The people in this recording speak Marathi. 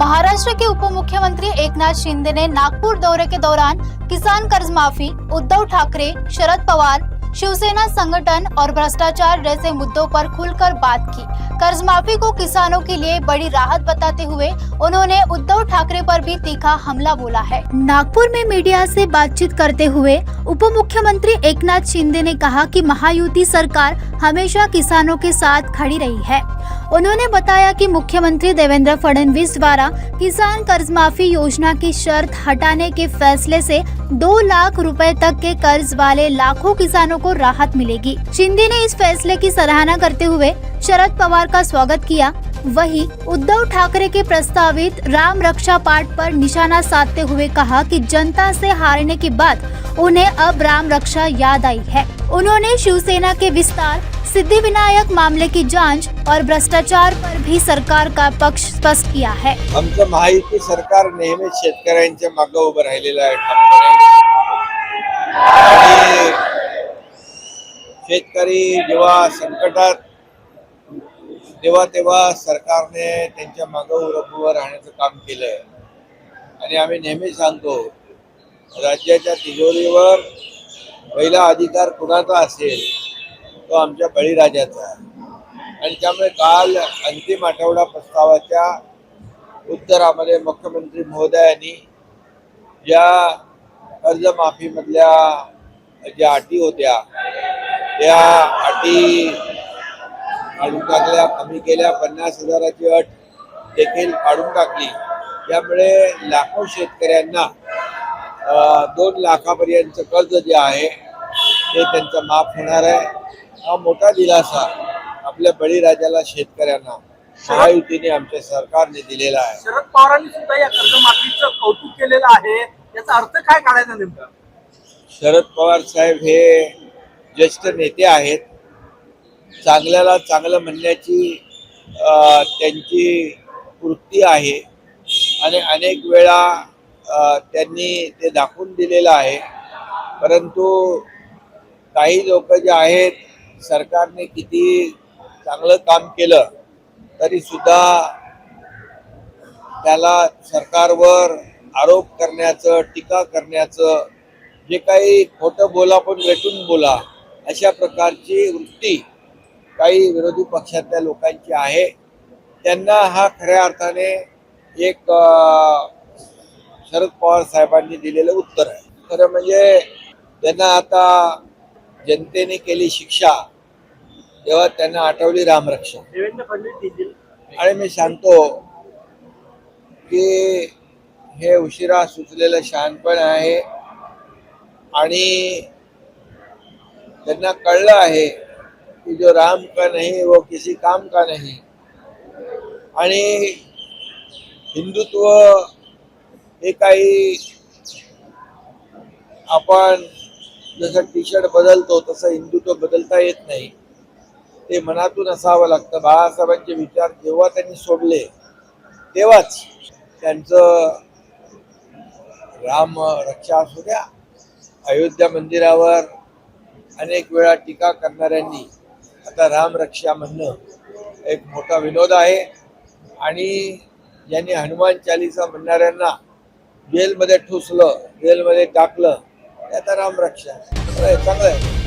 महाराष्ट्र के उप मुख्यमंत्री एकनाथ शिंदे ने नागपुर दौरे के दौरान किसान कर्ज माफी, उद्धव ठाकरे, शरद पवार, शिवसेना संगठन और भ्रष्टाचार जैसे मुद्दों पर खुलकर बात की। कर्ज माफी को किसानों के लिए बड़ी राहत बताते हुए उन्होंने उद्धव ठाकरे पर भी तीखा हमला बोला है। नागपुर में मीडिया से बातचीत करते हुए उप मुख्यमंत्री एकनाथ शिंदे ने कहा कि महायुति सरकार हमेशा किसानों के साथ खड़ी रही है। उन्होंने बताया कि मुख्यमंत्री देवेंद्र फडणवीस द्वारा किसान कर्ज माफी योजना की शर्त हटाने के फैसले से 2 लाख रुपए तक के कर्ज वाले लाखों किसानों को राहत मिलेगी। शिंदे ने इस फैसले की सराहना करते हुए शरद पवार का स्वागत किया। वहीं उद्धव ठाकरे के प्रस्तावित राम रक्षा पाठ पर निशाना साधते हुए कहा कि जनता से हारने के बाद उन्हें अब राम रक्षा याद आई है। उन्होंने शिवसेना के विस्तार, सिद्धिविनायक मामले की जांच और भ्रष्टाचार पर भी सरकार का पक्ष स्पष्ट किया है। आमचं महायुती सरकार नेहमीच शेतकऱ्यांच्या मागे उभं राहिलेलं आहे ठामपणे। आणि शेतकरी जेव्हा संकटात तेव्हा सरकारने त्यांच्या मागे उभं राहण्याचं काम केलंय। आणि आम्ही नेहमी सांगतो राज्याच्या तिजोरीवर पहिला अधिकार कुणाचा असेल तो आमच्या बळीराजाचा आहे। आणि त्यामुळे काल अंतिम आठवडा प्रस्तावाच्या उत्तरामध्ये मुख्यमंत्री महोदयांनी ज्या कर्जमाफीमधल्या ज्या अटी होत्या त्या अटी काढून टाकल्या, कमी केल्या, 50,000ची अट देखील काढून टाकली। त्यामुळे लाखो शेतकऱ्यांना 2 लाखापर्यंत कर्ज जे आहे ते त्यांचं माफ होणार आहे। हा मोठा दिलासा आपल्या बळीराजाला शेतकऱ्यांना महायुतीने आमच्या सरकारने दिलेला आहे। शरद पवारांनी सुद्धा या कर्जमाफीचं कौतुक केलेलं आहे, याचा अर्थ काय काढायचा नेमका? शरद पवार साहेब हे ज्येष्ठ नेते आहेत। चांगल्याला चांगलं म्हणण्याची त्यांची वृत्ती आहे आणि अनेक वेळा त्यांनी ते दाखवून दिलेलं आहे। परंतु काही लोक जे आहेत, सरकारने किती चांगलं काम केलं तरी सुद्धा त्याला सरकारवर आरोप करण्याचं, टीका करण्याचं, जे काही खोटं बोला पण वेटून बोला अशा प्रकारची वृत्ती काही विरोधी पक्षातल्या लोकांची आहे। त्यांना हा खऱ्या अर्थाने एक शरद पवार साहेबांनी दिलेलं उत्तर आहे। खरं म्हणजे त्यांना आता जनतेने केली शिक्षा तेव्हा त्यांना आठवली रामरक्षा। देवेंद्र फडणवीस आणि मी सांगतो की हे उशिरा सुचलेलं शहाणपण आहे आणि त्यांना कळलं आहे कि जो राम का नहीं वो किसी काम का नहीं। आणि हिंदुत्व हे काही आपण जसं टी शर्ट बदलतो तसं हिंदुत्व बदलता येत नाही, ते मनातून असावं लागतं। बाळासाहेबांचे विचार जेव्हा त्यांनी सोडले तेव्हाच त्यांचं राम रक्षा असू द्या, अयोध्या मंदिरावर अनेक वेळा टीका करणाऱ्यांनी आता राम रक्षा म्हणणं एक मोठा विनोद आहे। आणि ज्यांनी हनुमान चालीसा म्हणणाऱ्यांना जेलमध्ये ठुसलं, जेलमध्ये टाकलं, ते आता राम रक्षा चांगलं आहे।